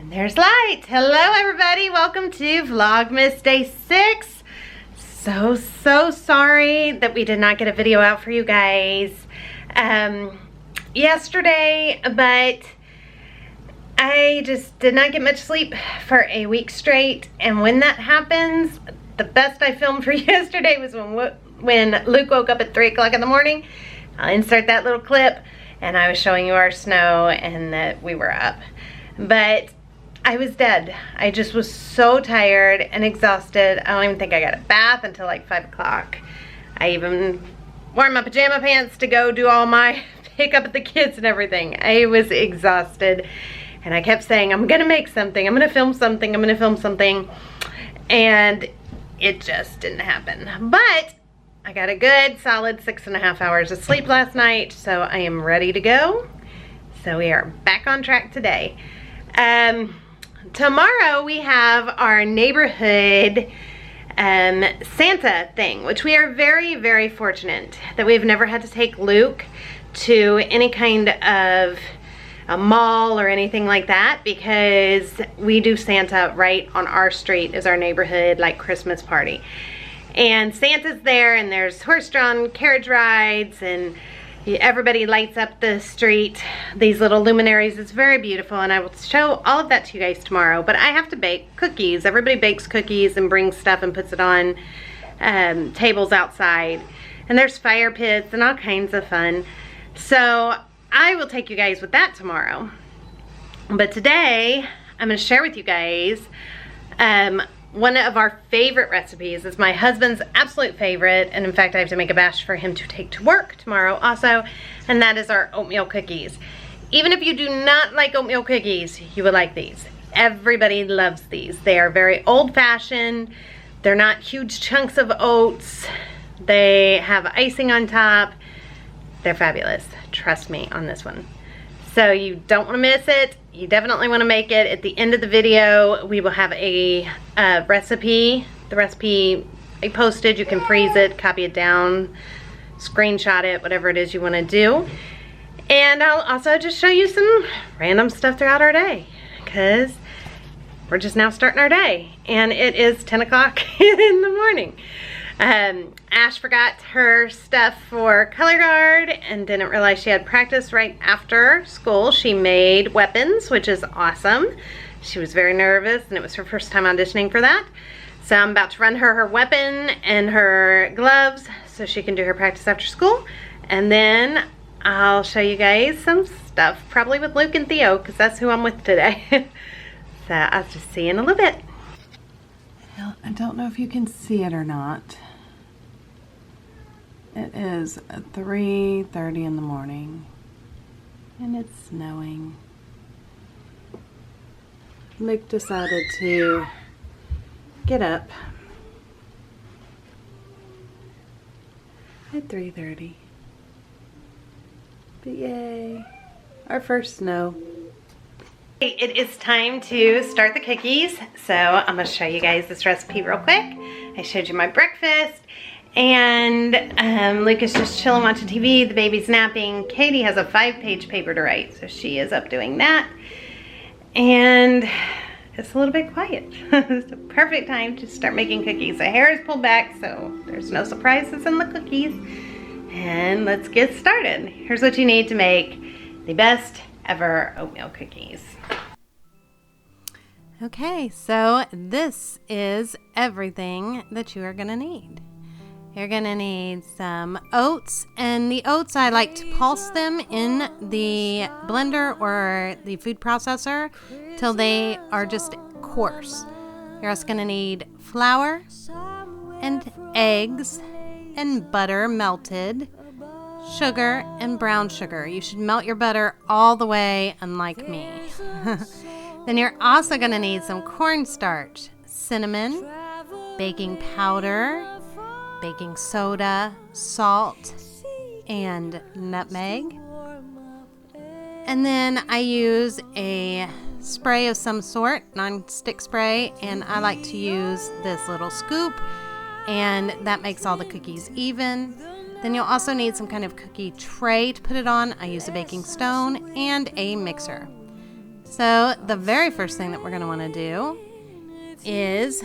And there's light. Hello everybody, welcome to Vlogmas Day 6. So sorry that we did not get a video out for you guys yesterday, but I just did not get much sleep for a week straight, and when that happens, the best I filmed for yesterday was when Luke woke up at 3 o'clock in the morning. I'll insert that little clip, and I was showing you our snow and that we were up. But I was dead. I just was so tired and exhausted. I don't even think I got a bath until like 5 o'clock. I even wore my pajama pants to go do all my pick up at the kids and everything. I was exhausted, and I kept saying, I'm gonna make something, I'm gonna film something, I'm gonna film something, and it just didn't happen. But I got a good solid 6.5 hours of sleep last night, so I am ready to go. So we are back on track today. Tomorrow we have our neighborhood Santa thing, which we are very fortunate that we've never had to take Luke to any kind of a mall or anything like that, because we do Santa right on our street as our neighborhood like Christmas party. And Santa's there, and there's horse-drawn carriage rides, and everybody lights up the street, these little luminaries. It's very beautiful, and I will show all of that to you guys tomorrow. But I have to bake cookies. Everybody bakes cookies and brings stuff and puts it on tables outside. And there's fire pits and all kinds of fun. So I will take you guys with that tomorrow. But today, I'm going to share with you guys one of our favorite recipes. Is my husband's absolute favorite, and in fact I have to make a batch for him to take to work tomorrow also, and that is our oatmeal cookies. Even if you do not like oatmeal cookies, you would like these. Everybody loves these. They are very old-fashioned. They're not huge chunks of oats. They have icing on top. They're fabulous. Trust me on this one. So you don't want to miss it. You definitely want to make it. At the end of the video, we will have a recipe. The recipe I posted, you can freeze it, copy it down, screenshot it, whatever it is you want to do. And I'll also just show you some random stuff throughout our day, because we're just now starting our day, and it is 10 o'clock in the morning. Ash forgot her stuff for color guard and didn't realize she had practice right after school. She made weapons, which is awesome. She was very nervous, and it was her first time auditioning for that. So I'm about to run her weapon and her gloves so she can do her practice after school. And then I'll show you guys some stuff, probably with Luke and Theo, because that's who I'm with today. So I'll just see you in a little bit. I don't know if you can see it or not. It is 3:30 in the morning, and it's snowing. Luke decided to get up at 3:30. But yay, our first snow. It is time to start the cookies, so I'm going to show you guys this recipe real quick. I showed you my breakfast, and Luke is just chilling watching TV. The baby's napping. Katie has a 5-page paper to write, so she is up doing that. And it's a little bit quiet. It's the perfect time to start making cookies. The hair is pulled back, so there's no surprises in the cookies. And let's get started. Here's what you need to make the best ever oatmeal cookies. Okay, so this is everything that you are gonna need. You're gonna need some oats, and the oats, I like to pulse them in the blender or the food processor till they are just coarse. You're also gonna need flour and eggs and butter melted, sugar and brown sugar. You should melt your butter all the way, unlike me. Then you're also gonna need some cornstarch, cinnamon, baking powder, baking soda, salt, and nutmeg. And then I use a spray of some sort, non-stick spray, and I like to use this little scoop, and that makes all the cookies even. Then you'll also need some kind of cookie tray to put it on. I use a baking stone and a mixer. So the very first thing that we're going to want to do is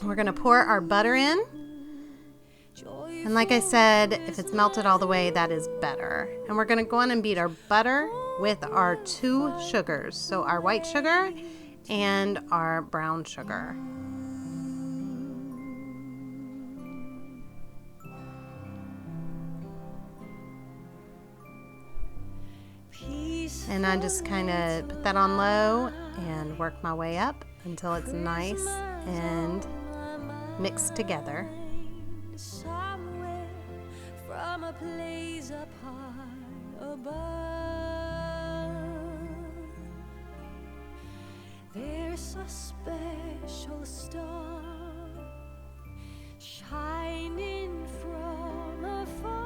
we're going to pour our butter in. And like I said, if it's melted all the way, that is better. And we're going to go on and beat our butter with our 2 sugars. So our white sugar and our brown sugar. And I just kind of put that on low and work my way up until it's nice and mixed together. From a place up high above, there's a special star shining from afar.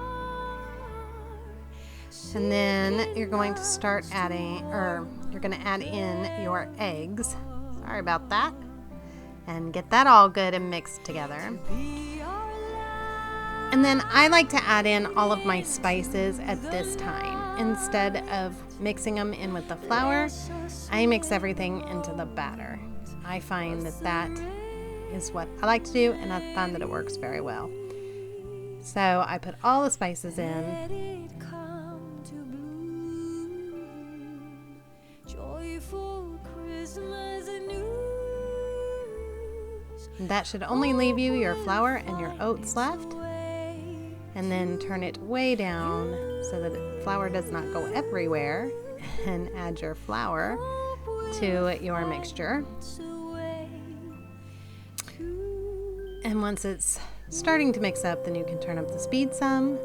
And then you're going to start adding, or you're going to add in your eggs. Sorry about that. And get that all good and mixed together. And then I like to add in all of my spices at this time. Instead of mixing them in with the flour, I mix everything into the batter. I find that that is what I like to do, and I find that it works very well. So I put all the spices in. That should only leave you your flour and your oats left. And then turn it way down so that the flour does not go everywhere, and add your flour to your mixture. And once it's starting to mix up, then you can turn up the speed some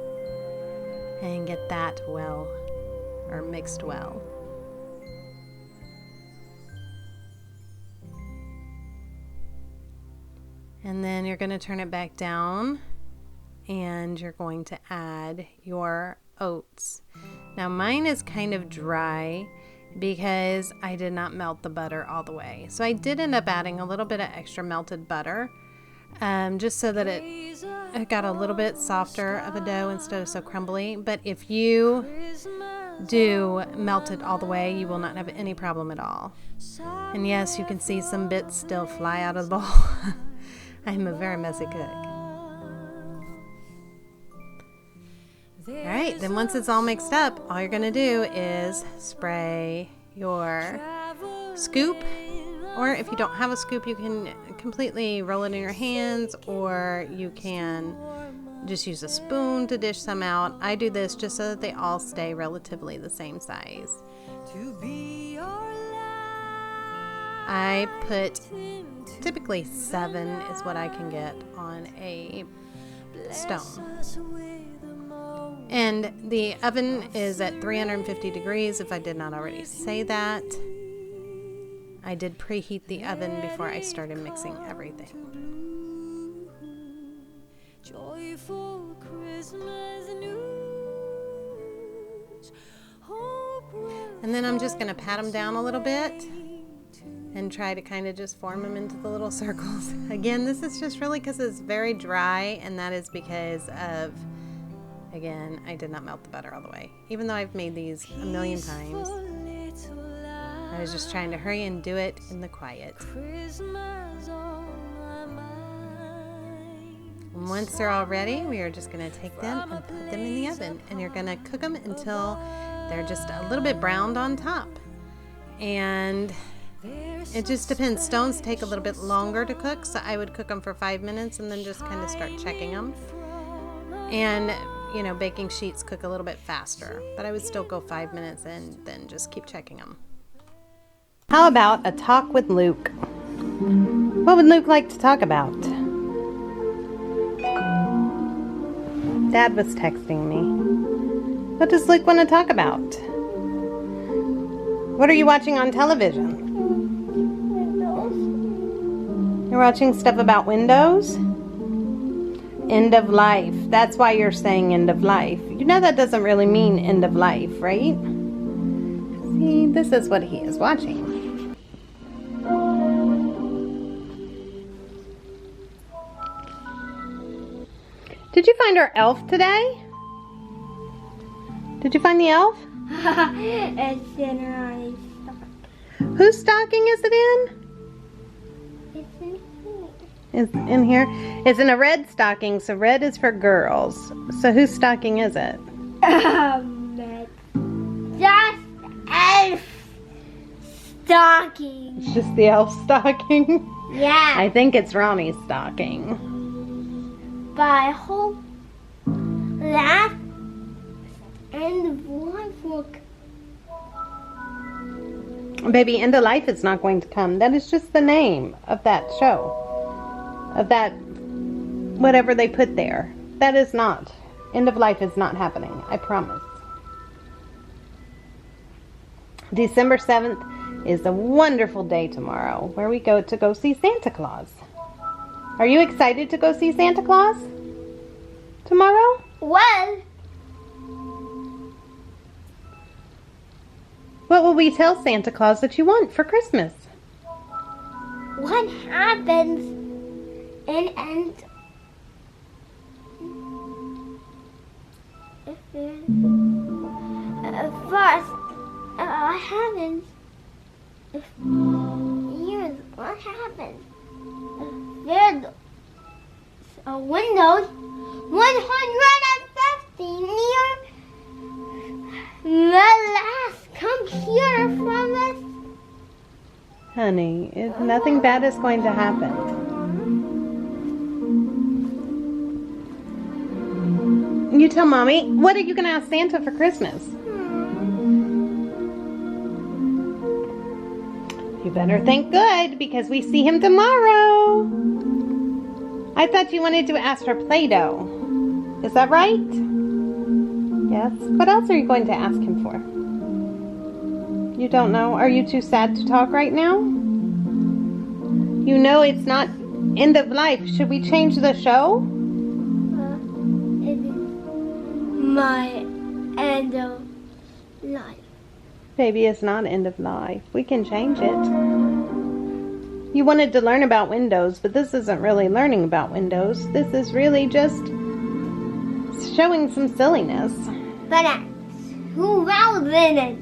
and get that well, or mixed well. And then you're going to turn it back down. And you're going to add your oats. Now mine is kind of dry because I did not melt the butter all the way. So I did end up adding a little bit of extra melted butter, just so that it got a little bit softer of a dough instead of so crumbly. But if you do melt it all the way, you will not have any problem at all. And yes, you can see some bits still fly out of the bowl. I'm a very messy cook. Alright, then once it's all mixed up, all you're going to do is spray your scoop, or if you don't have a scoop, you can completely roll it in your hands, or you can just use a spoon to dish some out. I do this just so that they all stay relatively the same size. I put typically 7 is what I can get on a stone. And the oven is at 350 degrees, if I did not already say that. I did preheat the oven before I started mixing everything. And then I'm just going to pat them down a little bit and try to kind of just form them into the little circles. Again, this is just really because it's very dry, and that is because of, again, I did not melt the butter all the way. Even though I've made these a million times, I was just trying to hurry and do it in the quiet. And once they're all ready, we are just going to take them and put them in the oven. And you're going to cook them until they're just a little bit browned on top. And it just depends. Stones take a little bit longer to cook, so I would cook them for 5 minutes and then just kind of start checking them. And, you know, baking sheets cook a little bit faster, but I would still go 5 minutes and then just keep checking them. How about a talk with Luke? What would Luke like to talk about? Dad was texting me. What does Luke want to talk about? What are you watching on television? You're watching stuff about Windows? End of life. That's why you're saying end of life. You know that doesn't really mean end of life, right? See, this is what he is watching. Did you find our elf today? Did you find the elf? It's in her stocking. Whose stocking is it in? It's in here. It's in here. It's in a red stocking, so red is for girls. So whose stocking is it? Just elf stocking. It's just the elf stocking? Yeah. I think it's Ronnie's stocking. But I hope that end of life look. Baby, End of Life is not going to come. That is just the name of that show. Of that, whatever they put there. That is not. End of Life is not happening. I promise. December 7th is a wonderful day tomorrow where we go to see Santa Claus. Are you excited to go see Santa Claus tomorrow? Well, What will we tell Santa Claus that you want for Christmas? what happens in end? First, what happens? Here's what happens. There's a Windows 150 near the last computer from us. Honey, nothing bad is going to happen. You tell Mommy, what are you going to ask Santa for Christmas? You better think good because we see him tomorrow. I thought you wanted to ask for Play-Doh. Is that right? Yes. What else are you going to ask him for? You don't know? Are you too sad to talk right now? You know it's not End of Life. Should we change the show? It is my end of life. Baby, it's not End of Life. We can change it. You wanted to learn about Windows, but this isn't really learning about Windows. This is really just showing some silliness. But that's 2008.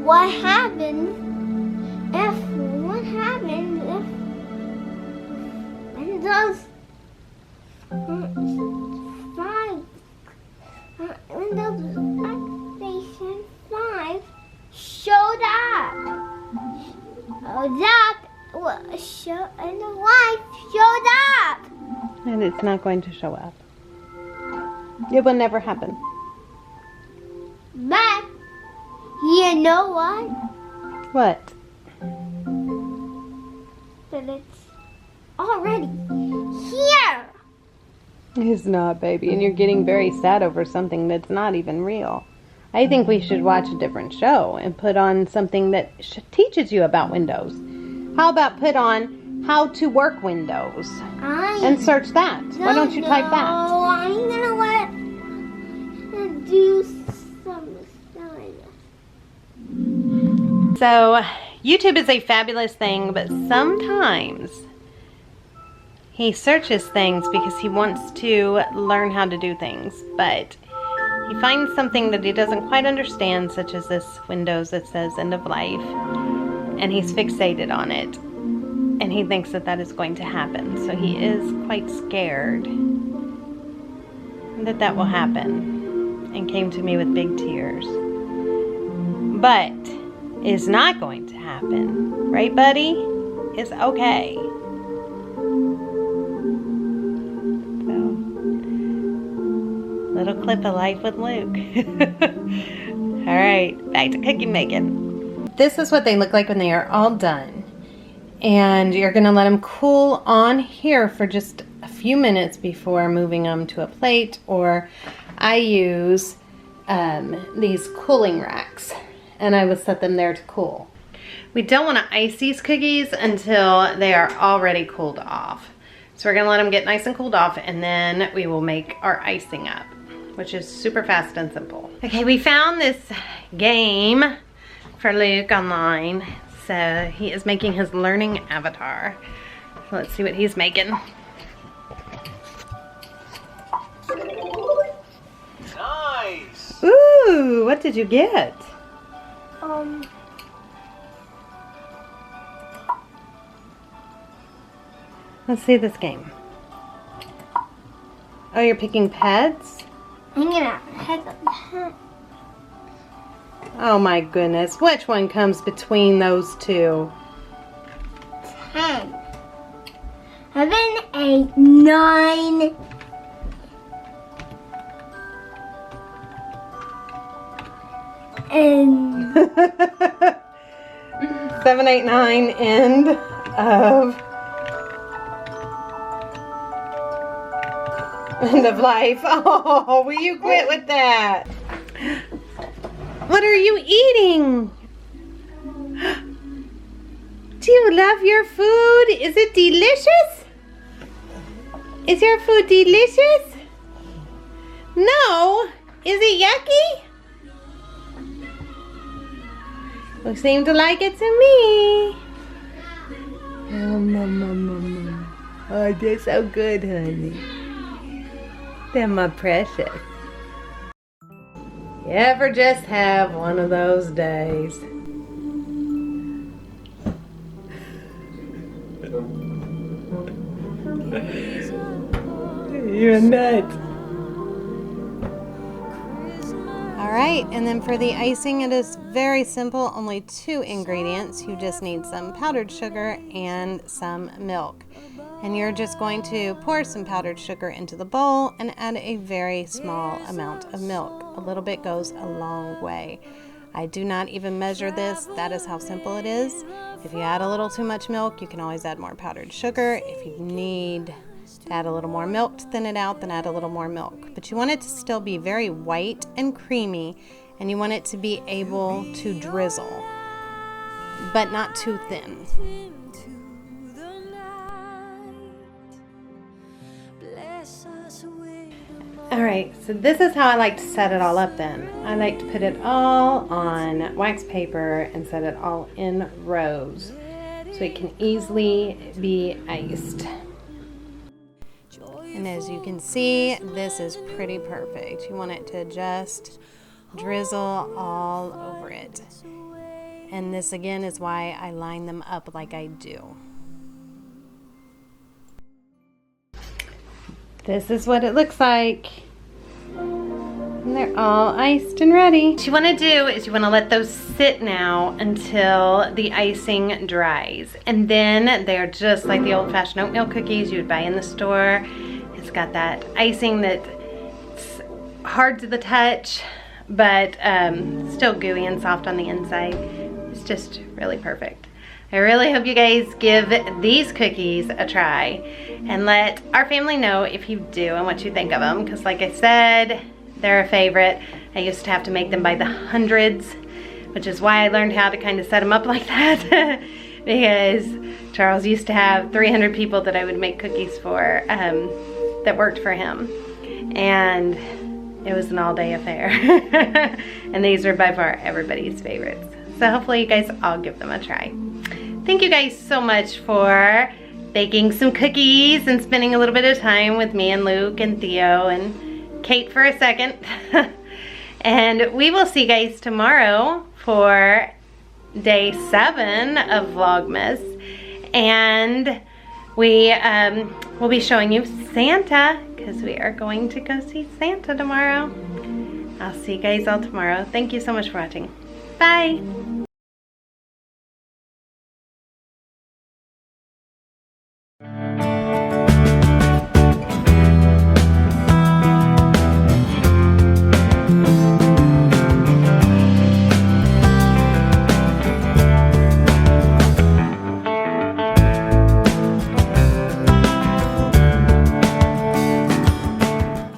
What happens if Windows 5 Windows Station 5 showed up? And the light showed up. And it's not going to show up. It will never happen. But you know what? What? That it's already here. It's not, baby. And you're getting very sad over something that's not even real. I think we should watch a different show and put on something that teaches you about Windows. How about put on how to work Windows and search that? Why don't you type that? I'm gonna do some stuff. So, YouTube is a fabulous thing, but sometimes he searches things because he wants to learn how to do things, but he finds something that he doesn't quite understand, such as this Windows that says End of Life, and he's fixated on it, and he thinks that that is going to happen. So he is quite scared that that will happen, and came to me with big tears. But it's not going to happen, right, buddy? It's okay. Little clip of life with Luke. All right, back to cookie making. This is what they look like when they are all done. And you're gonna let them cool on here for just a few minutes before moving them to a plate, or I use these cooling racks and I will set them there to cool. We don't want to ice these cookies until they are already cooled off. So we're gonna let them get nice and cooled off, and then we will make our icing up, which is super fast and simple. Okay, we found this game for Luke online. So he is making his learning avatar. So let's see what he's making. what did you get? Let's see this game. Oh, you're picking pets? I'm gonna pick a pet. Oh my goodness. Which one comes between those two? 10, 7, 8, 9. And 7, 8, 9, end of life. Oh, will you quit with that? What are you eating? Do you love your food? Is it delicious? Is your food delicious? No. Is it yucky? You seem to like it to me. Oh, they're so good, honey. They're my precious. You ever just have one of those days? You're a nut. Alright, and then for the icing, it is very simple, only 2 ingredients. You just need some powdered sugar and some milk. And you're just going to pour some powdered sugar into the bowl and add a very small amount of milk. A little bit goes a long way. I do not even measure this. That is how simple it is. If you add a little too much milk, you can always add more powdered sugar. If you need to add a little more milk to thin it out, then add a little more milk. But you want it to still be very white and creamy, and you want it to be able to drizzle, but not too thin. Alright, so this is how I like to set it all up then. I like to put it all on wax paper and set it all in rows so it can easily be iced. And as you can see, this is pretty perfect. You want it to just drizzle all over it. And this again is why I line them up like I do. This is what it looks like. And they're all iced and ready. What you want to do is you want to let those sit now until the icing dries. And then they're just like the old-fashioned oatmeal cookies you would buy in the store. It's got that icing that's hard to the touch, but still gooey and soft on the inside. It's just really perfect. I really hope you guys give these cookies a try and let our family know if you do and what you think of them, because like I said, they're a favorite. I used to have to make them by the hundreds, which is why I learned how to kind of set them up like that because Charles used to have 300 people that I would make cookies for that worked for him, and it was an all-day affair. And these are by far everybody's favorites. So hopefully you guys all give them a try. Thank you guys so much for baking some cookies and spending a little bit of time with me and Luke and Theo and Kate for a second. And we will see you guys tomorrow for day 7 of Vlogmas. And we will be showing you Santa, because we are going to go see Santa tomorrow. I'll see you guys all tomorrow. Thank you so much for watching. Bye.